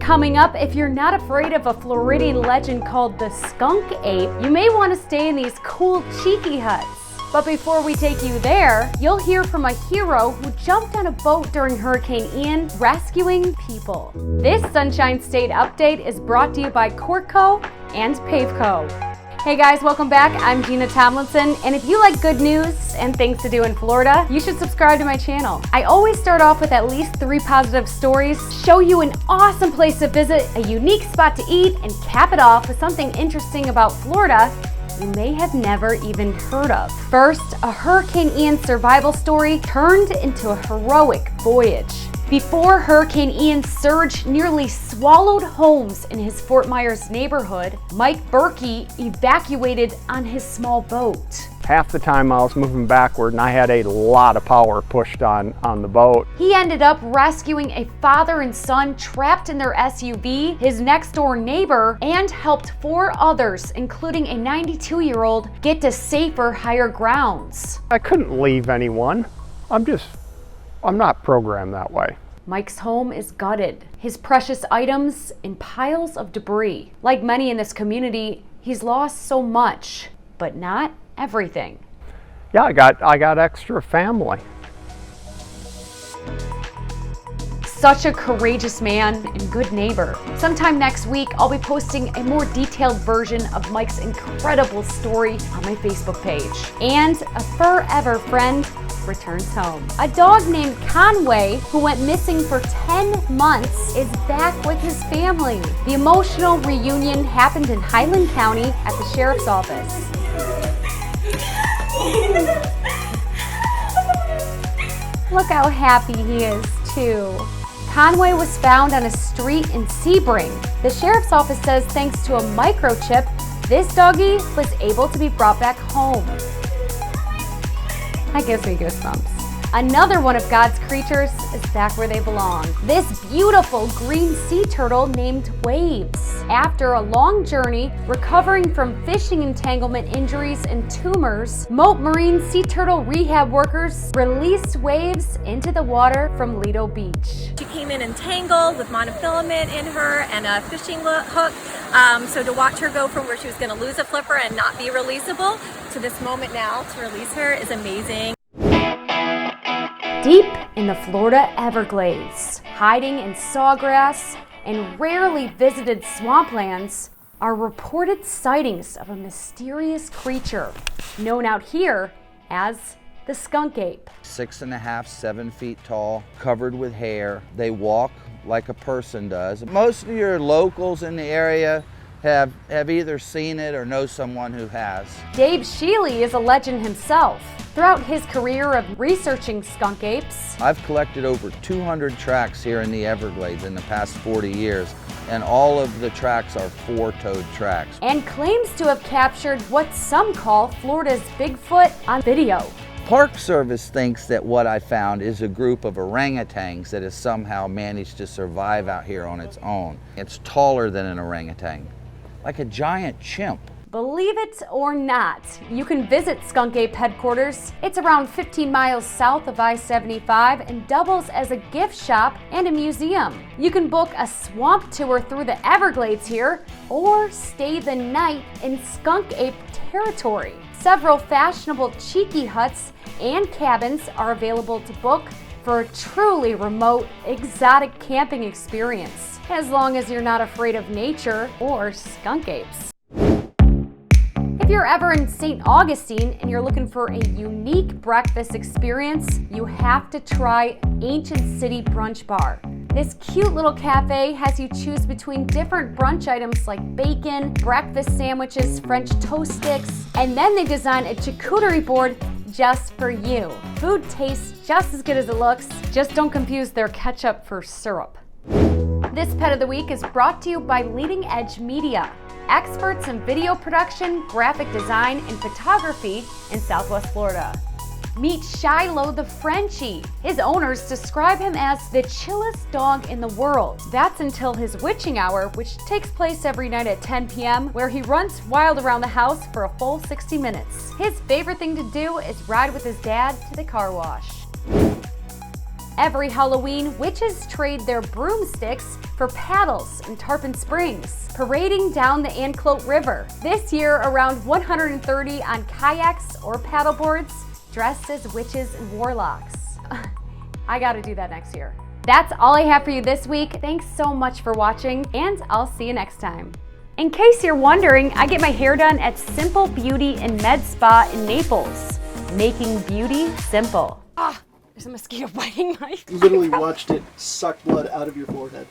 Coming up, if you're not afraid of a Floridian legend called the Skunk Ape, you may want to stay in these cool Chickee huts. But before we take you there, you'll hear from a hero who jumped on a boat during Hurricane Ian, rescuing people. This Sunshine State update is brought to you by Cortco and Paveco. Hey guys, welcome back. I'm Gina Tomlinson, and if you like good news and things to do in Florida, you should subscribe to my channel. I always start off with at least 3 positive stories, show you an awesome place to visit, a unique spot to eat, and cap it off with something interesting about Florida you may have never even heard of. First, a Hurricane Ian survival story turned into a heroic voyage. Before Hurricane Ian's surge nearly swallowed homes in his Fort Myers neighborhood, Mike Berkey evacuated on his small boat. Half the time I was moving backward and I had a lot of power pushed on the boat. He ended up rescuing a father and son trapped in their SUV, his next door neighbor, and helped 4 others, including a 92-year-old, get to safer, higher grounds. I couldn't leave anyone. I'm not programmed that way. Mike's home is gutted, his precious items in piles of debris. Like many in this community, he's lost so much, but not everything. Yeah, I got extra family. Such a courageous man and good neighbor. Sometime next week, I'll be posting a more detailed version of Mike's incredible story on my Facebook page. And a forever friend returns home. A dog named Conway, who went missing for 10 months, is back with his family. The emotional reunion happened in Highland County at the sheriff's office. Look how happy he is, too. Conway was found on a street in Sebring. The sheriff's office says thanks to a microchip, this doggy was able to be brought back home. That gives me goosebumps. Another one of God's creatures is back where they belong. This beautiful green sea turtle named Waves. After a long journey, recovering from fishing entanglement injuries and tumors, Moat Marine sea turtle rehab workers released Waves into the water from Lido Beach. She came in entangled with monofilament in her and a fishing hook. So to watch her go from where she was going to lose a flipper and not be releasable to this moment now to release her is amazing. Deep in the Florida Everglades, hiding in sawgrass and rarely visited swamplands, are reported sightings of a mysterious creature known out here as the skunk ape. 6.5, 7 feet tall, covered with hair. They walk like a person does. Most of your locals in the area have either seen it or know someone who has. Dave Sheely is a legend himself. Throughout his career of researching skunk apes, I've collected over 200 tracks here in the Everglades in the past 40 years, and all of the tracks are 4-toed tracks. And claims to have captured what some call Florida's Bigfoot on video. Park Service thinks that what I found is a group of orangutans that has somehow managed to survive out here on its own. It's taller than an orangutan, like a giant chimp. Believe it or not, you can visit Skunk Ape Headquarters. It's around 15 miles south of I-75 and doubles as a gift shop and a museum. You can book a swamp tour through the Everglades here or stay the night in Skunk Ape territory. Several fashionable Chickee huts and cabins are available to book for a truly remote, exotic camping experience, as long as you're not afraid of nature or skunk apes. If you're ever in St. Augustine and you're looking for a unique breakfast experience, you have to try Ancient City Brunch Bar. This cute little cafe has you choose between different brunch items like bacon, breakfast sandwiches, French toast sticks, and then they design a charcuterie board just for you. Food tastes just as good as it looks, just don't confuse their ketchup for syrup. This Pet of the Week is brought to you by Leading Edge Media, experts in video production, graphic design, and photography in Southwest Florida. Meet Shiloh the Frenchie. His owners describe him as the chillest dog in the world. That's until his witching hour, which takes place every night at 10 p.m., where he runs wild around the house for a full 60 minutes. His favorite thing to do is ride with his dad to the car wash. Every Halloween, witches trade their broomsticks for paddles in Tarpon Springs, parading down the Anclote River. This year, around 130 on kayaks or paddleboards, dressed as witches and warlocks. I gotta do that next year. That's all I have for you this week. Thanks so much for watching, and I'll see you next time. In case you're wondering, I get my hair done at Simple Beauty and Med Spa in Naples. Making beauty simple. Ah, there's a mosquito biting my Literally watched it suck blood out of your forehead.